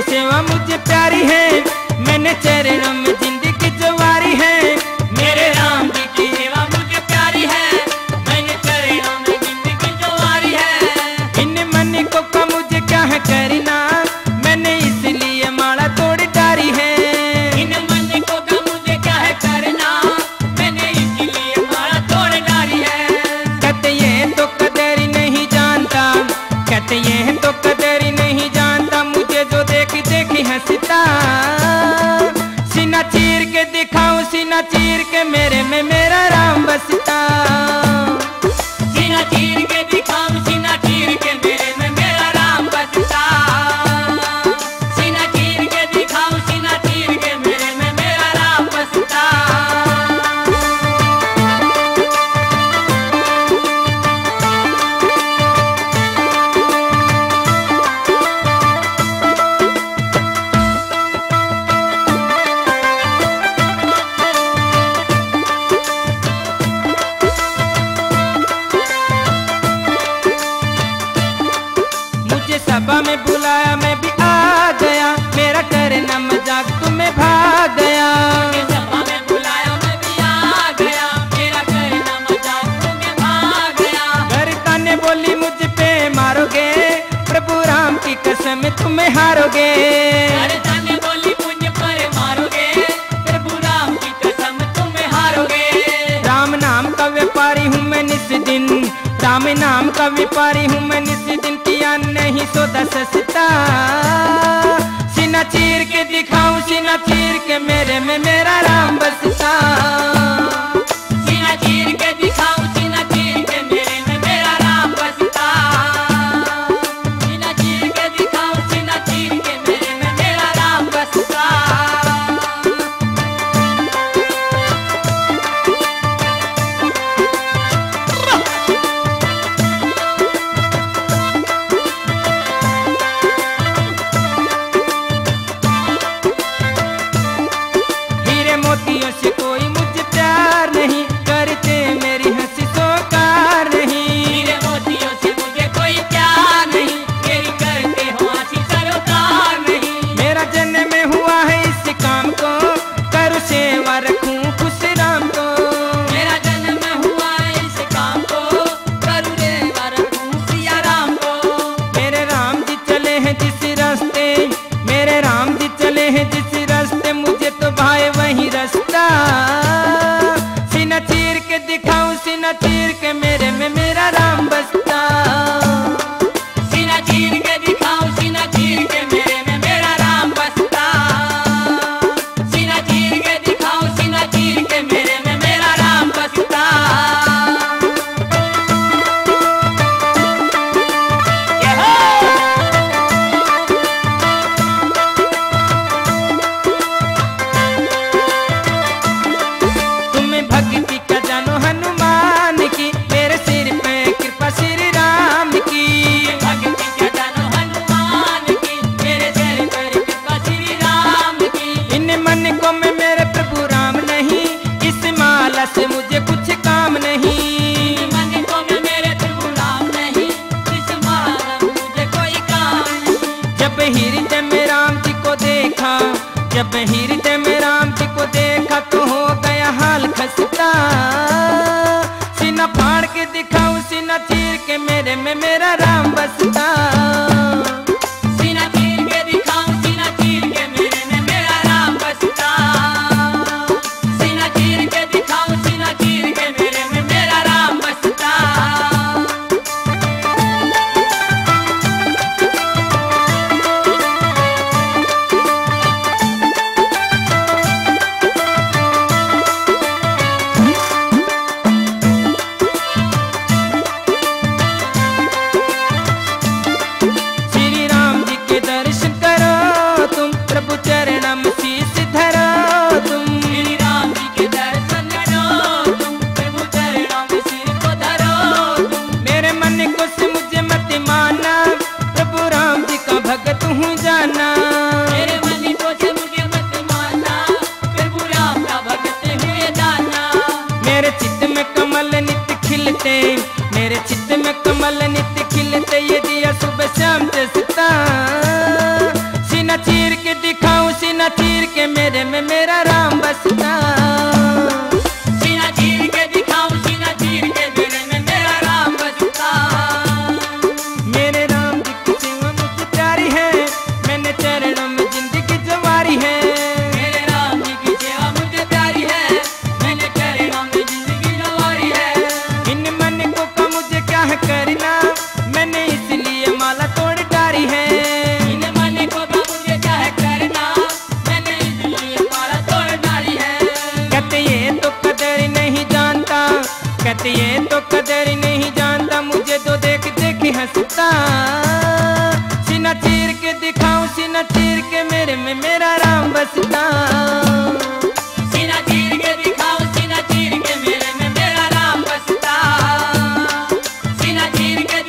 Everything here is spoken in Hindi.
सेवा मुझे प्यारी है, मैंने चरणों में जिंदगी जवारी है। मेरे राम जी की सेवा मुझे प्यारी है, मैंने चरणों में जिंदगी जवारी है। इन मन को का मुझे क्या है करना, मैंने इसलिए माला तोड़ डारी है। इन मन को का मुझे क्या है करना, मैंने इसलिए माला तोड़ डाली है। कहते ये तो कदर नहीं जानता, कहते ये तो कदर नहीं जानता, मुझे जो देखी देखी हंसता। सीना चीर के दिखाऊं, सीना चीर के मेरे में मेरा राम बसता। सीना चीर के दिखाऊं, सीना चीर के मेरे में मेरा राम बसता। सीना चीर के दिखाऊं, सीना चीर के मेरे में मेरा राम बसता। मुझे सभा में बुलाया, मैं भी आ गया, मेरा करना मजाक तुम्हें भाग गया। सभा में बुलाया, मैं भी आ गया, मेरा करना मजाक तुम्हें भाग गया। गरिता ने बोली मुझ पे मारोगे, प्रभु राम की कसम तुम्हें हारोगे। गरिता ने बोली मुझ पर मारोगे, प्रभु राम की कसम तुम्हें हारोगे। राम नाम का व्यापारी हूँ मैं निस दिन, राम नाम का व्यापारी हूँ मैं निस दिन, किया नहीं सौदा सस्ता। सीना चीर के दिखाऊं, सीना चीर के मेरे में मेरा राम बसता। सीना चीर के दिखाऊं, सीना चीर के मेरे में मेरा राम बसता। सीना चीर के दिखाऊं, सीना चीर के मेरे में मेरा राम बसता। हीरे मोतियों से कोई मुझे प्यार नहीं, करते मेरी हंसी सोकार नहीं। हीरे मोतियों से मुझे कोई प्यार नहीं, मेरी करते हो हंसी सरोकार नहीं। मेरा जन्म में हुआ है इस काम को, करूँ सेवा रखूं खुश राम को। मेरा जन्म हुआ इस काम को, करूँ सेवा रखूं सिया राम को। मेरे राम जी चले हैं जिस रास्ते, मेरे राम जी चले हैं जिस रास्ते, मुझे तो भाई वही रास्ता। सीना चीर के दिखाऊं, सीना चीर के मेरे में मेरा राम बसता। सीना चीर के दिखाऊं, सीना चीर के मेरे में मेरा राम बसता। सीना चीर के दिखाऊं, सीना चीर के मेरे में मेरा राम बसता। ये हो! तुम्हें भक्ति का जानो हनुमान की, मेरे सिर पे कृपा श्री राम की। भक्ति क्या जानो हनुमान की, मेरे सिर पर कृपा श्री राम की। इन मन को में मेरे प्रभु राम नहीं, इस माला से मुझे कुछ काम नहीं। मन को में मेरे प्रभु राम नहीं, इस माला मुझे कोई काम नहीं। जब हृदय में राम जी को देखा, जब हृदय में राम जी को देखा, तो हो गया हाल खस्ता। सीना फाड़ के दिखाऊं, सीना चीर के मेरे में मेरा राम बसता। सीना चीर के दिखाऊं, सीना चीर के मेरे में मेरा राम बसता। सीना चीर के दिखाऊं, सीना चीर के मेरे में मेरा राम बसता। श्री राम जी के दर्शन करो तुम, प्रभु चरणम शीश धरो तुम। श्री राम जी के दर्शन करो तुम, प्रभु चरणों में सिर को धरो तुम। मेरे मन को से मुझे मत माना, प्रभु राम जी का भगत हूँ जाना। मेरे मन को से मुझे मत माना, प्रभु राम का भगत हुए जाना। मेरे चित्त में कमल नित्य खिलते, मेरे चित्त में कमल नित्य खिलते, ये दिया सुबह शाम जसता। सीना चीर बसता। सीना चीर के दिखाऊं, सीना चीर के मेरे में मेरा राम बसता। सीना चीर के दिखाऊं, सीना चीर के मेरे में मेरा राम बसता। सीना चीर के